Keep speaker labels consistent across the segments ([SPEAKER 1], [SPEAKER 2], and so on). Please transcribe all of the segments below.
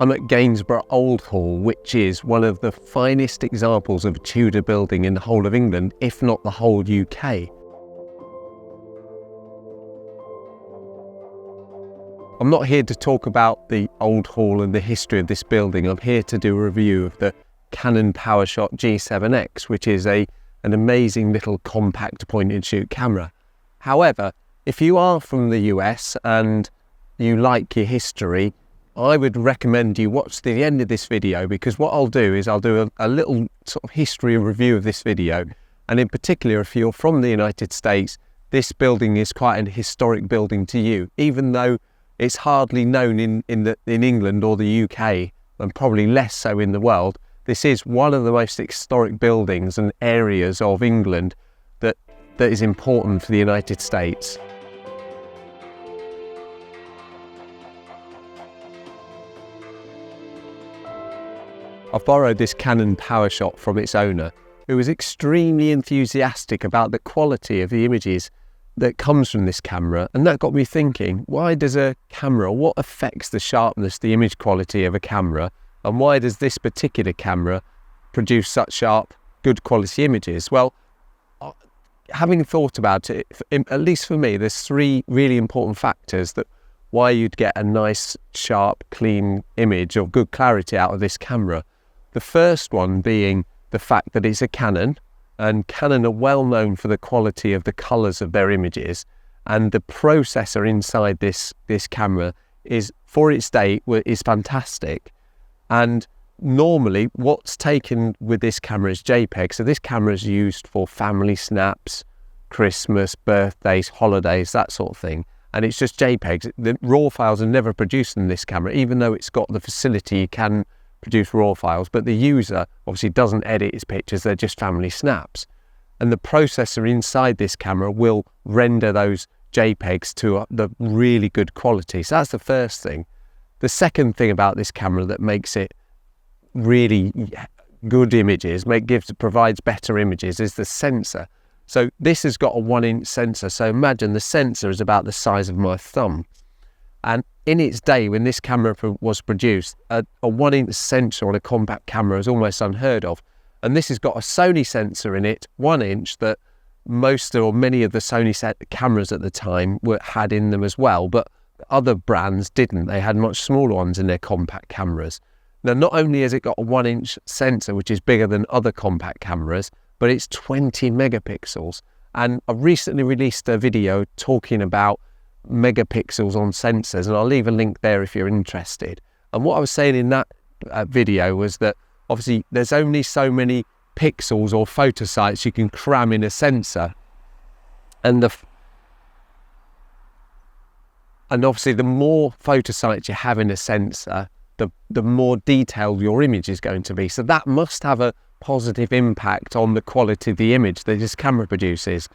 [SPEAKER 1] I'm at Gainsborough Old Hall, which is one of the finest examples of a Tudor building in the whole of England, if not the whole UK. I'm not here to talk about the Old Hall and the history of this building. I'm here to do a review of the Canon Powershot G7x, which is an amazing little compact point-and-shoot camera. However, if you are from the US and you like your history, I would recommend you watch to the end of this video, because what I'll do is I'll do a little sort of history and review of this video. And in particular, if you're from the United States, this building is quite an historic building to you, even though it's hardly known in England or the UK, and probably less so in the world. This is one of the most historic buildings and areas of England that is important for the United States. I've borrowed this Canon Powershot from its owner, who was extremely enthusiastic about the quality of the images that comes from this camera, and that got me thinking, why does a camera, what affects the sharpness, the image quality of a camera, and why does this particular camera produce such sharp, good quality images? Well, having thought about it, at least for me, there's three really important factors that why you'd get a nice, sharp, clean image of good clarity out of this camera. The first one being the fact that it's a Canon, and Canon are well known for the quality of the colours of their images, and the processor inside this camera is, for its day, is fantastic. And normally what's taken with this camera is JPEG. So this camera is used for family snaps, Christmas, birthdays, holidays, that sort of thing. And it's just JPEGs. The RAW files are never produced in this camera, even though it's got the facility you can produce RAW files, but the user obviously doesn't edit its pictures, they're just family snaps. And the processor inside this camera will render those JPEGs to the really good quality. So that's the first thing. The second thing about this camera that makes it really good images, provides better images, is the sensor. So this has got a 1-inch sensor. So imagine the sensor is about the size of my thumb. And in its day, when this camera was produced, a 1-inch sensor on a compact camera is almost unheard of. And this has got a Sony sensor in it, 1 inch, that most or many of the Sony cameras at the time had in them as well, but other brands didn't. They had much smaller ones in their compact cameras. Now, not only has it got a 1-inch sensor, which is bigger than other compact cameras, but it's 20 megapixels. And I've recently released a video talking about megapixels on sensors, and I'll leave a link there if you're interested. And what I was saying in that video was that obviously there's only so many pixels or photosites you can cram in a sensor, and obviously the more photosites you have in a sensor, the more detailed your image is going to be. So that must have a positive impact on the quality of the image that this camera produces.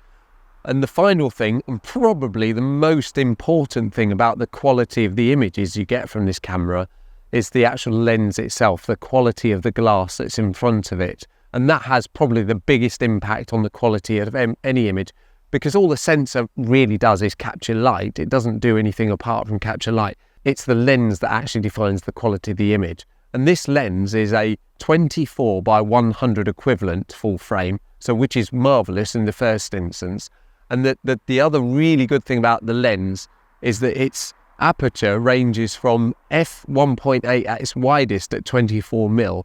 [SPEAKER 1] And the final thing, and probably the most important thing about the quality of the images you get from this camera, is the actual lens itself, the quality of the glass that's in front of it. And that has probably the biggest impact on the quality of any image, because all the sensor really does is capture light. It doesn't do anything apart from capture light. It's the lens that actually defines the quality of the image. And this lens is a 24 by 100 equivalent full frame, so which is marvelous in the first instance. And the other really good thing about the lens is that its aperture ranges from f1.8 at its widest at 24mm,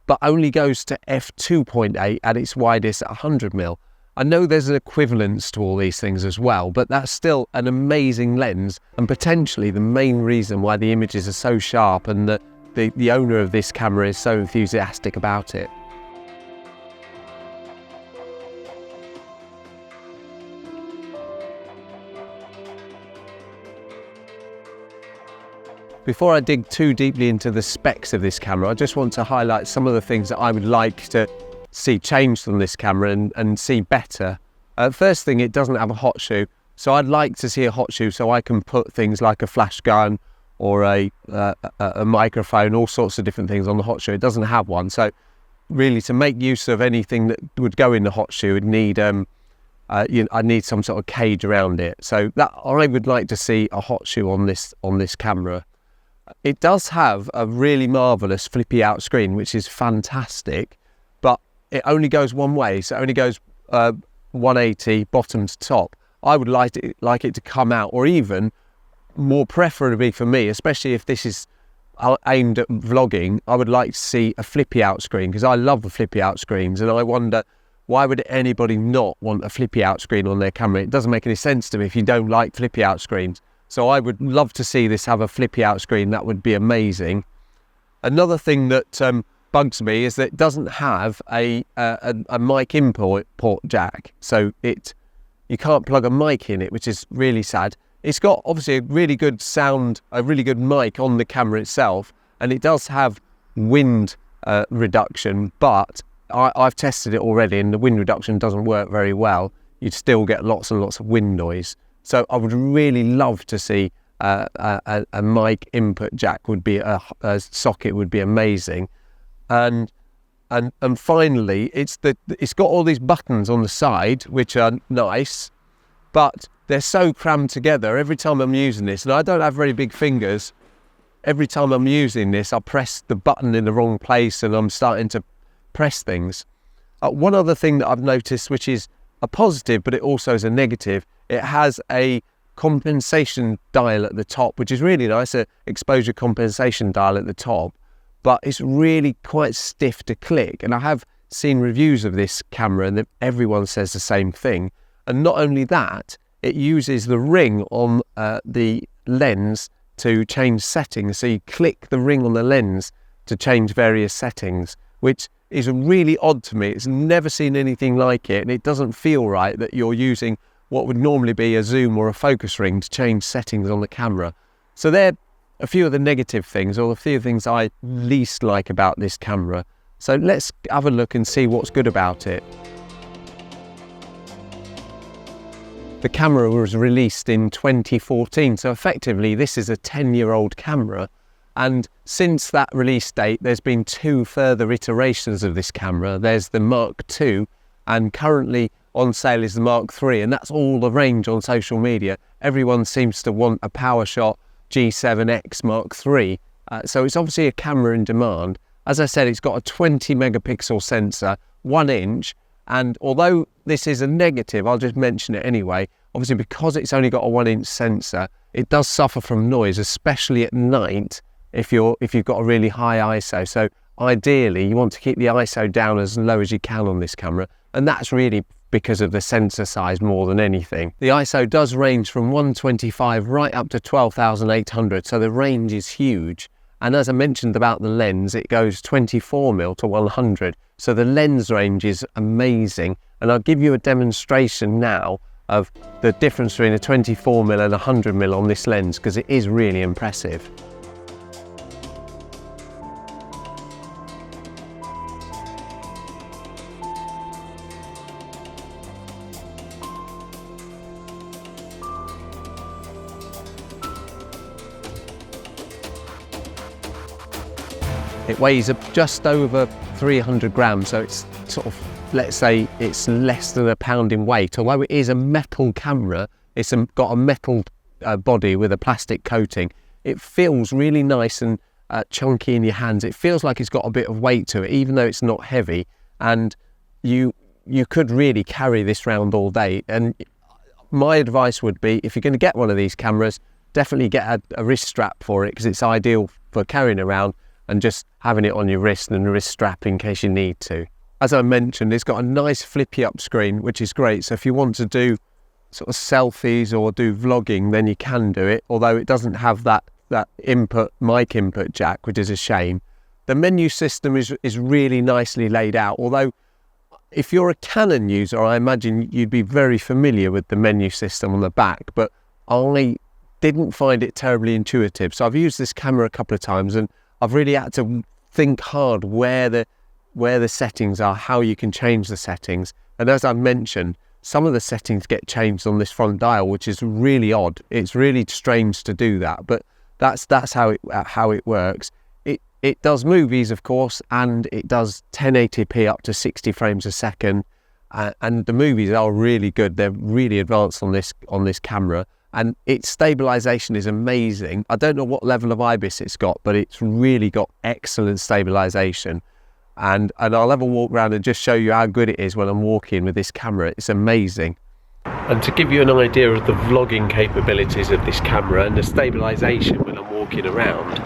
[SPEAKER 1] but only goes to f2.8 at its widest at 100mm. I know there's an equivalence to all these things as well, but that's still an amazing lens, and potentially the main reason why the images are so sharp and that the owner of this camera is so enthusiastic about it. Before I dig too deeply into the specs of this camera, I just want to highlight some of the things that I would like to see changed from this camera and see better. First thing, it doesn't have a hot shoe. So I'd like to see a hot shoe so I can put things like a flash gun or a microphone, all sorts of different things on the hot shoe. It doesn't have one. So really, to make use of anything that would go in the hot shoe, would need I need some sort of cage around it. So that I would like to see a hot shoe on this camera. It does have a really marvellous flippy out screen, which is fantastic, but it only goes one way, so it only goes 180 bottom to top. I would like it to come out, or even more preferably for me, especially if this is aimed at vlogging, I would like to see a flippy out screen, because I love the flippy out screens, and I wonder, why would anybody not want a flippy out screen on their camera? It doesn't make any sense to me if you don't like flippy out screens. So I would love to see this have a flippy out screen. That would be amazing. Another thing that bugs me is that it doesn't have a mic input jack, so you can't plug a mic in it, which is really sad. It's got obviously a really good sound, a really good mic on the camera itself, and it does have wind reduction, but I've tested it already and the wind reduction doesn't work very well. You'd still get lots and lots of wind noise. So I would really love to see a mic input jack would be a socket would be amazing. And finally, it's got all these buttons on the side, which are nice, but they're so crammed together every time I'm using this, and I don't have very big fingers. Every time I'm using this, I press the button in the wrong place and I'm starting to press things. One other thing that I've noticed, which is a positive, but it also is a negative, it has a compensation dial at the top, which is really nice, an exposure compensation dial at the top, but it's really quite stiff to click. And I have seen reviews of this camera and everyone says the same thing. And not only that, it uses the ring on the lens to change settings. So you click the ring on the lens to change various settings, which is really odd to me. It's never seen anything like it, and it doesn't feel right that you're using what would normally be a zoom or a focus ring to change settings on the camera. So they're a few of the negative things, or a few things I least like about this camera. So let's have a look and see what's good about it. The camera was released in 2014, so effectively this is a 10-year-old camera, and since that release date there's been 2 further iterations of this camera. There's the Mark II, and currently on sale is the Mark III, and that's all the range on social media. Everyone seems to want a Powershot G7x Mark III, so it's obviously a camera in demand. As I said, it's got a 20 megapixel sensor, 1 inch, and although this is a negative, I'll just mention it anyway. Obviously, because it's only got a 1 inch sensor, it does suffer from noise, especially at night if you've got a really high ISO. So ideally, you want to keep the ISO down as low as you can on this camera, and that's really because of the sensor size more than anything. The ISO does range from 125 right up to 12,800, so the range is huge. And as I mentioned about the lens, it goes 24mm to 100. So the lens range is amazing. And I'll give you a demonstration now of the difference between a 24mm and 100mm on this lens, because it is really impressive. It weighs just over 300 grams, so it's sort of, let's say it's less than a pound in weight. Although it is a metal camera, it's got a metal body with a plastic coating. It feels really nice and chunky in your hands. It feels like it's got a bit of weight to it, even though it's not heavy. And you could really carry this around all day. And my advice would be, if you're going to get one of these cameras, definitely get a wrist strap for it, because it's ideal for carrying around and just having it on your wrist and a wrist strap in case you need to. As I mentioned, it's got a nice flippy up screen, which is great. So if you want to do sort of selfies or do vlogging, then you can do it, although it doesn't have that mic input jack, which is a shame. The menu system is really nicely laid out, although if you're a Canon user, I imagine you'd be very familiar with the menu system on the back, but I didn't find it terribly intuitive. So I've used this camera a couple of times and I've really had to think hard where the settings are, how you can change the settings. And as I mentioned, some of the settings get changed on this front dial, which is really odd. It's really strange to do that, but that's how it works. It does movies, of course, and it does 1080p up to 60 frames a second. And the movies are really good. They're really advanced on this camera. and its stabilization is amazing. I don't know what level of IBIS it's got, but it's really got excellent stabilization. And I'll have a walk around and just show you how good it is when I'm walking with this camera. It's amazing. And to give you an idea of the vlogging capabilities of this camera and the stabilization when I'm walking around,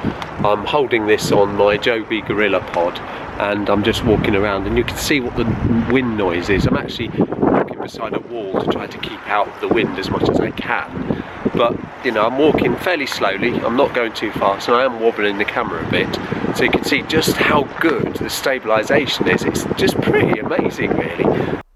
[SPEAKER 1] I'm holding this on my Joby Gorilla Pod and I'm just walking around, and you can see what the wind noise is. I'm actually walking beside a wall to try to keep out of the wind as much as I can. But, you know, I'm walking fairly slowly, I'm not going too fast, and I am wobbling the camera a bit. So you can see just how good the stabilization is. It's just pretty amazing, really.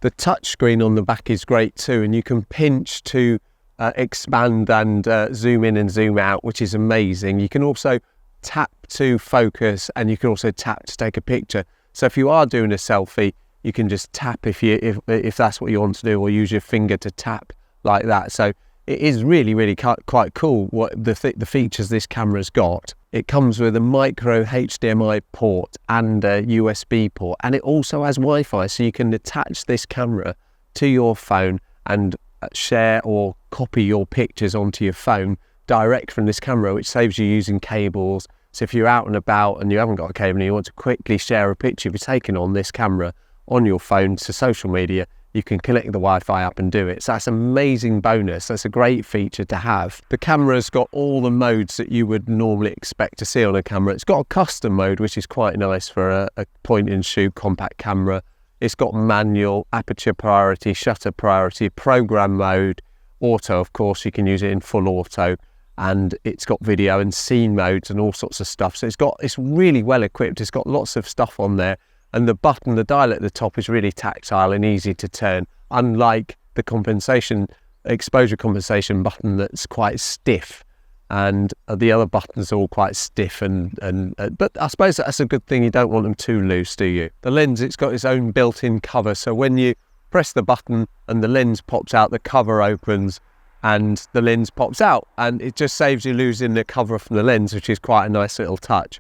[SPEAKER 1] The touchscreen on the back is great too, and you can pinch to expand and zoom in and zoom out, which is amazing. You can also tap to focus, and you can also tap to take a picture. So if you are doing a selfie, you can just tap if that's what you want to do, or use your finger to tap like that. So it is really quite cool what the features this camera's got. It comes with a micro HDMI port and a USB port, and it also has Wi-Fi, so you can attach this camera to your phone and share or copy your pictures onto your phone direct from this camera, which saves you using cables. So if you're out and about and you haven't got a cable and you want to quickly share a picture you've taken on this camera on your phone to social media, you can connect the Wi-Fi up and do it. So that's an amazing bonus. That's a great feature to have. The camera's got all the modes that you would normally expect to see on a camera. It's got a custom mode, which is quite nice for a point and shoot compact camera. It's got manual, aperture priority, shutter priority, program mode, auto, of course, you can use it in full auto, and it's got video and scene modes and all sorts of stuff. So it's really well equipped. It's got lots of stuff on there. And the button, the dial at the top, is really tactile and easy to turn, unlike the exposure compensation button that's quite stiff. And the other buttons are all quite stiff, but I suppose that's a good thing. You don't want them too loose, do you? The lens, it's got its own built-in cover, so when you press the button and the lens pops out, the cover opens and the lens pops out, and it just saves you losing the cover from the lens, which is quite a nice little touch.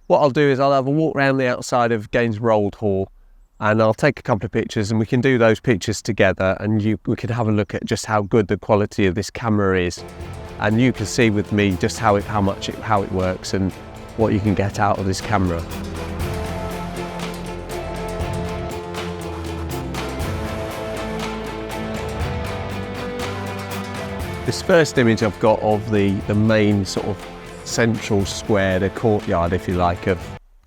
[SPEAKER 1] What I'll do is I'll have a walk around the outside of Gainsborough Old Hall, and I'll take a couple of pictures, and we can do those pictures together, and we can have a look at just how good the quality of this camera is, and you can see with me just how it works and what you can get out of this camera. This first image I've got of the main sort of central square, the courtyard, if you like, of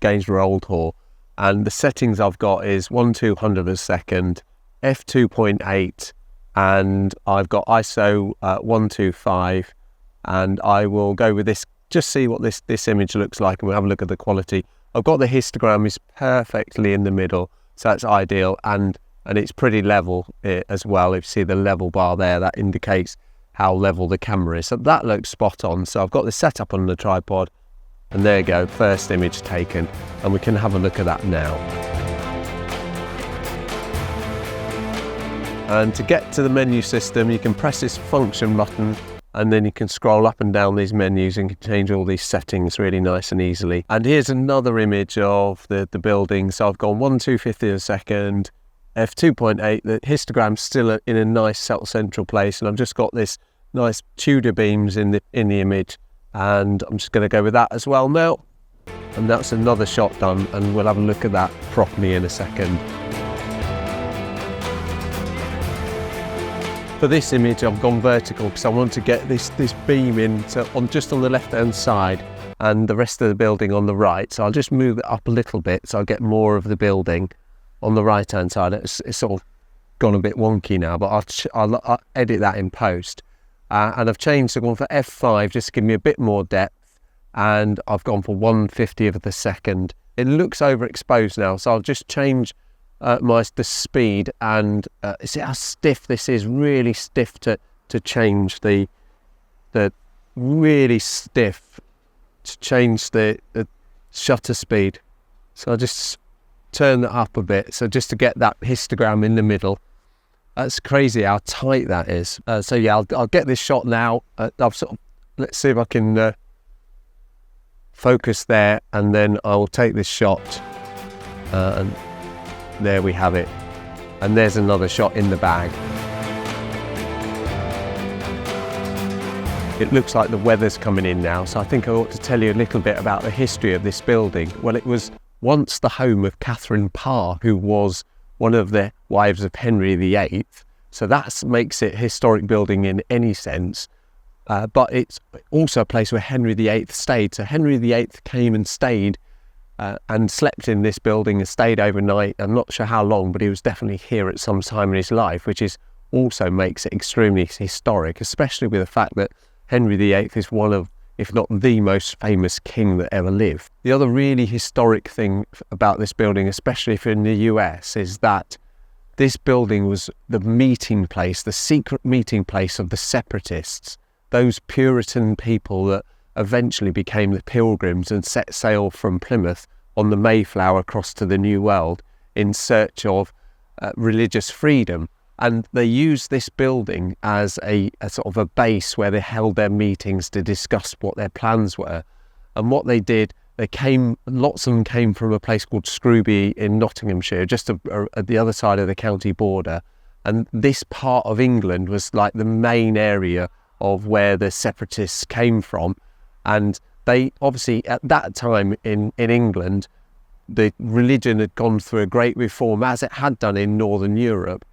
[SPEAKER 1] Gainsborough Old Hall, and the settings I've got is 1/200 of a second, f2.8, and I've got ISO 125, and I will go with this, just see what this image looks like, and we'll have a look at the quality. I've got the histogram is perfectly in the middle, so that's ideal, and it's pretty level as well. If you see the level bar there, that indicates how level the camera is, so that looks spot on. So I've got this set up on the tripod, and there you go, first image taken, and we can have a look at that now. And to get to the menu system, you can press this function button, and then you can scroll up and down these menus and can change all these settings really nice and easily. And here's another image of the building. So I've gone 1/250 of a second, f2.8, the histogram's still in a nice central place, and I've just got this nice Tudor beams in the image, and I'm just going to go with that as well now. And that's another shot done, and we'll have a look at that properly in a second. For this image I've gone vertical because I want to get this beam in just on the left hand side and the rest of the building on the right, so I'll just move it up a little bit so I'll get more of the building on the right hand side. It's sort of gone a bit wonky now, but I'll edit that in post. And I've changed, I've gone for f5 just to give me a bit more depth, and I've gone for 1/50 of the second. It looks overexposed now, so I'll just change the speed, and see how stiff this is. Really stiff to change the really stiff to change the shutter speed. So I'll just turn that up a bit, so just to get that histogram in the middle. That's crazy how tight that is. So yeah, I'll get this shot now. Let's see if I can focus there, and then I will take this shot, and there we have it. And there's another shot in the bag. It looks like the weather's coming in now, so I think I ought to tell you a little bit about the history of this building. Well, it was once the home of Catherine Parr, who was one of the wives of Henry VIII. So that makes it a historic building in any sense. But it's also a place where Henry VIII stayed. So Henry VIII came and stayed and slept in this building and stayed overnight. I'm not sure how long, but he was definitely here at some time in his life, which is also makes it extremely historic, especially with the fact that Henry VIII is one of, if not the most famous king that ever lived. The other really historic thing about this building, especially if you're in the US, is that this building was the meeting place, the secret meeting place of the separatists, those Puritan people that eventually became the Pilgrims and set sail from Plymouth on the Mayflower across to the New World in search of religious freedom. And they used this building as a sort of a base where they held their meetings to discuss what their plans were. And what they did, lots of them came from a place called Scrooby in Nottinghamshire, just at the other side of the county border. And this part of England was like the main area of where the separatists came from. And they obviously, at that time in England, the religion had gone through a great reform, as it had done in Northern Europe.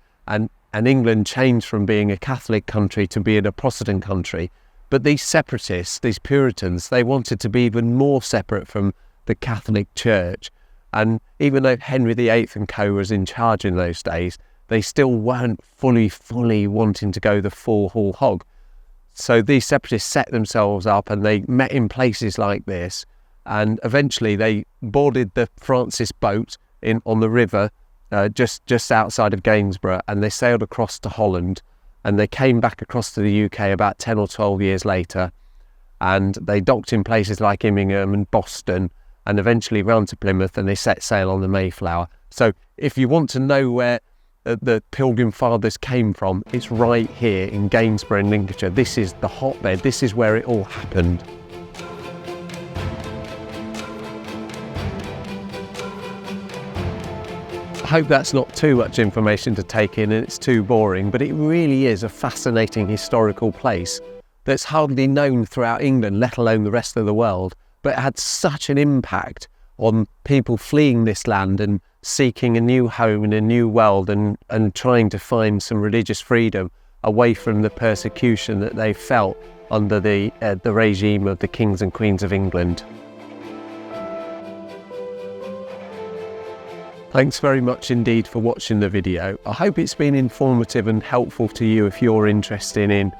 [SPEAKER 1] And England changed from being a Catholic country to being a Protestant country. But these separatists, these Puritans, they wanted to be even more separate from the Catholic Church. And even though Henry VIII and co was in charge in those days, they still weren't fully wanting to go the full whole hog. So these separatists set themselves up and they met in places like this. And eventually they boarded the Francis boat on the river, just outside of Gainsborough, and they sailed across to Holland, and they came back across to the UK about 10 or 12 years later, and they docked in places like Immingham and Boston, and eventually round to Plymouth, and they set sail on the Mayflower. So if you want to know where the Pilgrim Fathers came from, it's right here in Gainsborough in Lincolnshire. This is the hotbed, this is where it all happened. I hope that's not too much information to take in and it's too boring, but it really is a fascinating historical place that's hardly known throughout England, let alone the rest of the world, but it had such an impact on people fleeing this land and seeking a new home in a new world and trying to find some religious freedom away from the persecution that they felt under the regime of the kings and queens of England. Thanks very much indeed for watching the video. I hope it's been informative and helpful to you if you're interested in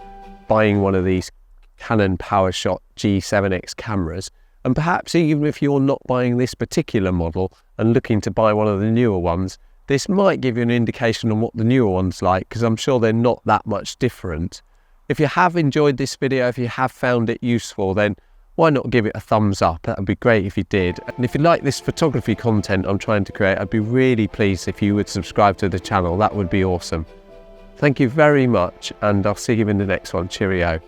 [SPEAKER 1] buying one of these Canon Powershot G7x cameras. And perhaps even if you're not buying this particular model and looking to buy one of the newer ones, this might give you an indication on what the newer one's like, because I'm sure they're not that much different. If you have enjoyed this video, if you have found it useful, then why not give it a thumbs up? That would be great if you did. And if you like this photography content I'm trying to create, I'd be really pleased if you would subscribe to the channel. That would be awesome. Thank you very much, and I'll see you in the next one. Cheerio.